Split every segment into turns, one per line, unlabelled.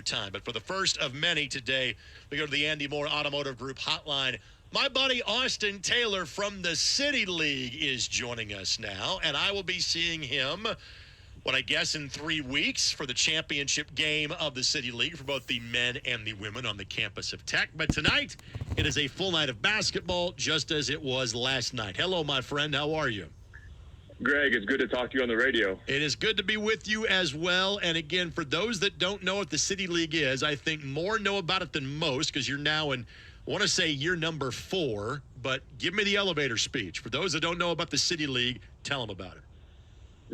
time. But for the first of many today, we go to the Andy Moore Automotive Group hotline. My buddy Austin Taylor from the City League is joining us now, and I will be seeing him, I guess in 3 weeks for the championship game of the City League for both the men and the women on the campus of Tech. But tonight, it is a full night of basketball, just as it was last night. Hello, my friend. How are you?
Greg, it's good to talk to you on the radio.
It is good to be with you as well. And again, for those that don't know what the City League is, I think more know about it than most because you're now in, I want to say year number 4, but give me the elevator speech. For those that don't know about the City League, tell them about it.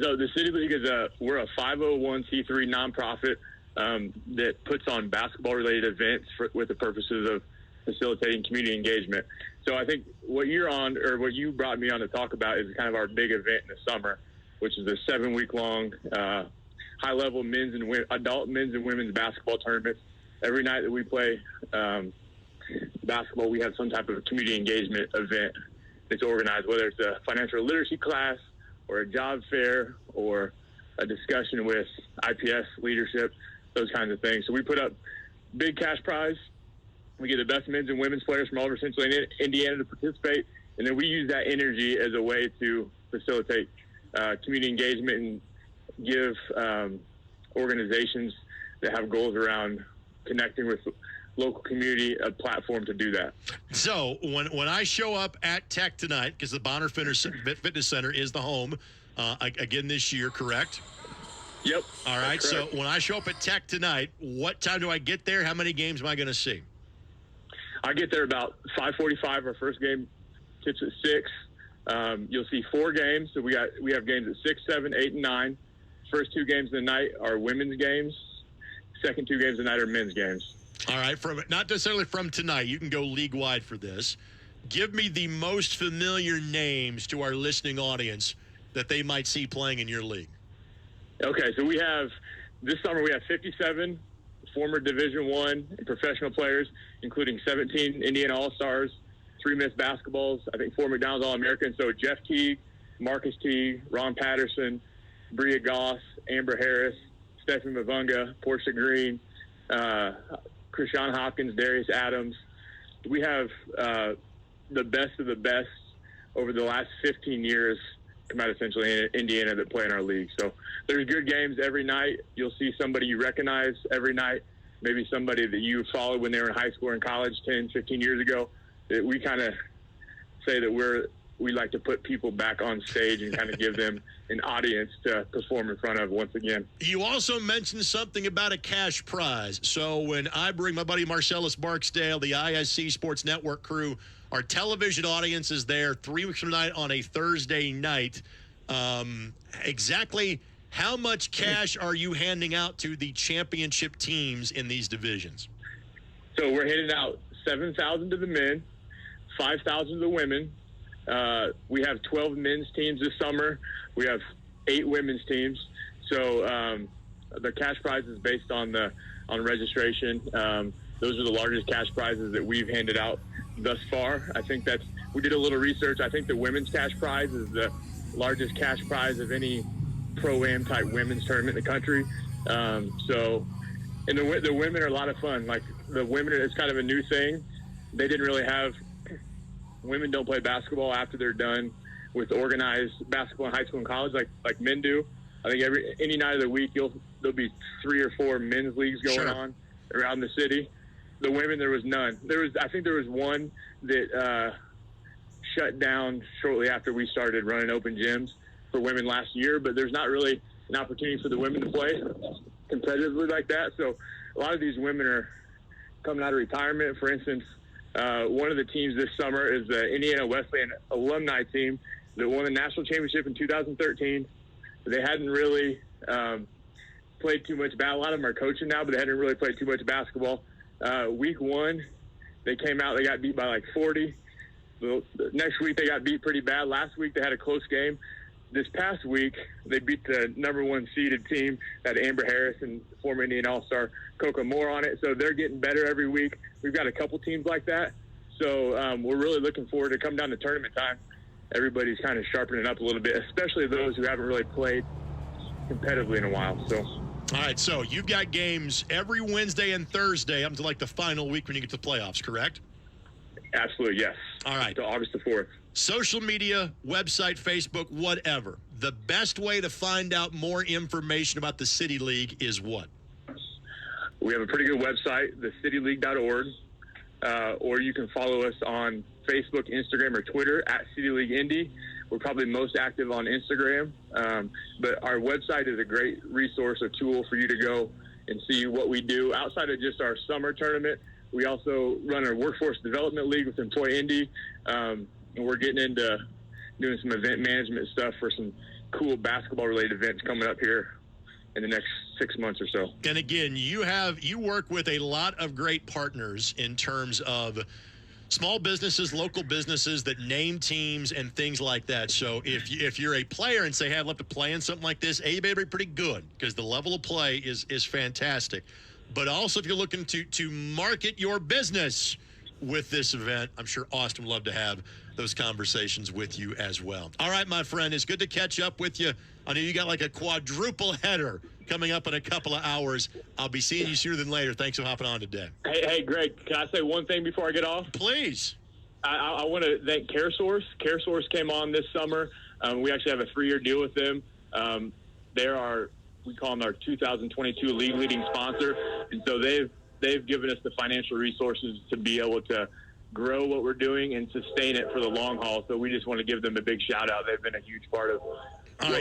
So the City League we're a 501c3 nonprofit that puts on basketball-related events with the purposes of facilitating community engagement. So I think what you brought me on to talk about is kind of our big event in the summer, which is a 7-week-long high-level adult men's and women's basketball tournament. Every night that we play basketball, we have some type of community engagement event that's organized, whether it's a financial literacy class or a job fair or a discussion with IPS leadership, those kinds of things. So we put up big cash prize. We get the best men's and women's players from all over Central Indiana to participate, and then we use that energy as a way to facilitate community engagement and give organizations that have goals around connecting with local community a platform to do that.
So when I show up at Tech tonight, because the Bonner Fitness Center is the home again this year, correct?
Yep.
All right. So when I show up at Tech tonight, what time do I get there? How many games am I going to see?
I get there about 5:45. Our first game tips at 6. You'll see 4 games. So we have games at 6, 7, 8, and 9. First 2 games of the night are women's games. Second 2 games of the night are men's games.
All right, not necessarily from tonight. You can go league-wide for this. Give me the most familiar names to our listening audience that they might see playing in your league.
Okay, so this summer we have 57 former Division I professional players, including 17 Indiana All-Stars, 3 Miss Basketballs, I think 4 McDonald's All-Americans. So Jeff Teague, Marcus Teague, Ron Patterson, Bria Goss, Amber Harris, Stephanie Mavunga, Portia Green, Krishan Hopkins, Darius Adams. We have the best of the best over the last 15 years come out of Central Indiana that play in our league. So there's good games every night. You'll see somebody you recognize every night, maybe somebody that you followed when they were in high school or in college 10, 15 years ago. We kind of say that we like to put people back on stage and kind of give them an audience to perform in front of once again.
You also mentioned something about a cash prize. So when I bring my buddy Marcellus Barksdale, the ISC Sports Network crew, our television audience is there 3 weeks from tonight on a Thursday night. Exactly how much cash are you handing out to the championship teams in these divisions?
So we're handing out $7,000 to the men, $5,000 to the women. We have 12 men's teams this summer. We have 8 women's teams. So the cash prize is based on registration. Those are the largest cash prizes that we've handed out thus far. I think we did a little research. I think the women's cash prize is the largest cash prize of any pro-am type women's tournament in the country. And the women are a lot of fun. Like the women, it's kind of a new thing. They didn't really have. Women don't play basketball after they're done with organized basketball in high school and college like men do. I think any night of the week there'll be 3 or 4 men's leagues going on around the city. The women, there was none. I think there was one that shut down shortly after we started running open gyms for women last year, but there's not really an opportunity for the women to play competitively like that. So a lot of these women are coming out of retirement. For instance, one of the teams this summer is the Indiana Wesleyan alumni team that won the national championship in 2013. They hadn't really played too much. A lot of them are coaching now, but they hadn't really played too much basketball. Week 1, they came out. They got beat by like 40. The next week, they got beat pretty bad. Last week, they had a close game. This past week, they beat the number 1 seeded team, that Amber Harris and former Indiana All-Star Coca Moore on it. So they're getting better every week. We've got a couple teams like that. So we're really looking forward to come down to tournament time. Everybody's kind of sharpening up a little bit, especially those who haven't really played competitively in a while. So
All right, so you've got games every Wednesday and Thursday up until like the final week when you get to the playoffs, correct?
Absolutely, yes.
All right.
Until August the 4th.
Social media, website, Facebook, whatever. The best way to find out more information about the City League is what?
We have a pretty good website, thecityleague.org, or you can follow us on Facebook, Instagram, or Twitter at City League Indy. We're probably most active on Instagram, but our website is a great resource, a tool for you to go and see what we do. Outside of just our summer tournament, we also run our workforce development league with Employ Indy, and we're getting into doing some event management stuff for some cool basketball-related events coming up here in the next 6 months or so.
And again, you work with a lot of great partners in terms of small businesses, local businesses that name teams and things like that. So if you're a player and say, hey, I'd love to play in something like this, you better be pretty good because the level of play is fantastic. But also if you're looking to market your business with this event, I'm sure Austin would love to have those conversations with you as well. All right, my friend, it's good to catch up with you. I know you got like a quadruple header coming up in a couple of hours. I'll be seeing you sooner than later. Thanks for hopping on today.
Hey, Greg, can I say one thing before I get off?
Please.
I want to thank CareSource. CareSource came on this summer. We actually have a 3-year deal with them. We call them our 2022 league leading sponsor. And so they've given us the financial resources to be able to grow what we're doing and sustain it for the long haul. So we just want to give them a big shout out. They've been a huge part of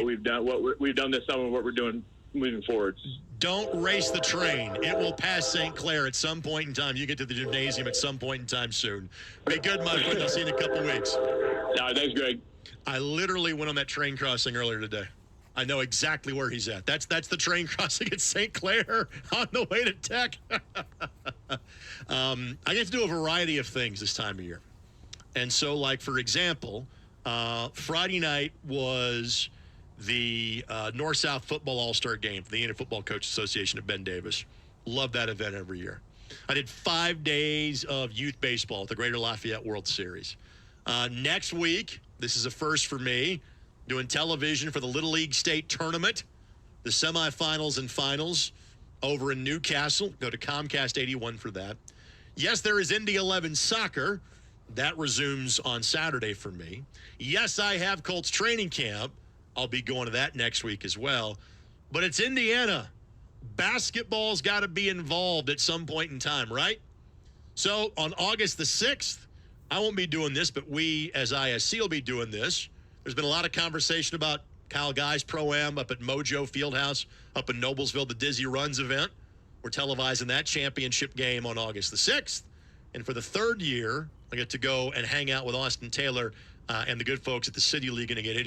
we've done, we've done this summer, what we're doing moving forward.
Don't race the train. It will pass St. Clair at some point in time. You get to the gymnasium at some point in time soon. Be good, my friend. I'll see you in a couple weeks.
All right, thanks, Greg.
I literally went on that train crossing earlier today. I know exactly where he's at. That's the train crossing at St. Clair on the way to Tech. I get to do a variety of things this time of year. And so, like, for example, Friday night was the North-South Football All-Star Game for the Indian Football Coach Association at Ben Davis. Love that event every year. I did 5 days of youth baseball at the Greater Lafayette World Series. Next week, this is a first for me, doing television for the Little League State Tournament, the semifinals and finals over in Newcastle. Go to Comcast 81 for that. Yes, there is Indy 11 soccer. That resumes on Saturday for me. Yes, I have Colts training camp. I'll be going to that next week as well. But it's Indiana. Basketball's got to be involved at some point in time, right? So on August the 6th, I won't be doing this, but we as ISC will be doing this. There's been a lot of conversation about Kyle Guy's Pro-Am up at Mojo Fieldhouse up in Noblesville, the Dizzy Runs event. We're televising that championship game on August the 6th. And for the 3rd year, I get to go and hang out with Austin Taylor and the good folks at the City League. And again, it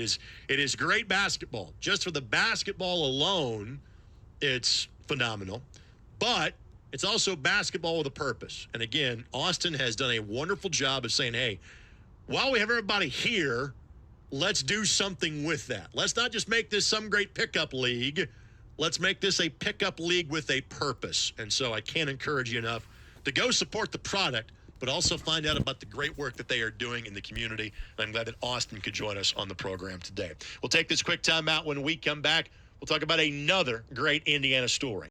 is great basketball. Just for the basketball alone, it's phenomenal. But it's also basketball with a purpose. And again, Austin has done a wonderful job of saying, hey, while we have everybody here, let's do something with that. Let's not just make this some great pickup league. Let's make this a pickup league with a purpose. And so I can't encourage you enough to go support the product, but also find out about the great work that they are doing in the community. And I'm glad that Austin could join us on the program today. We'll take this quick time out. When we come back, we'll talk about another great Indiana story.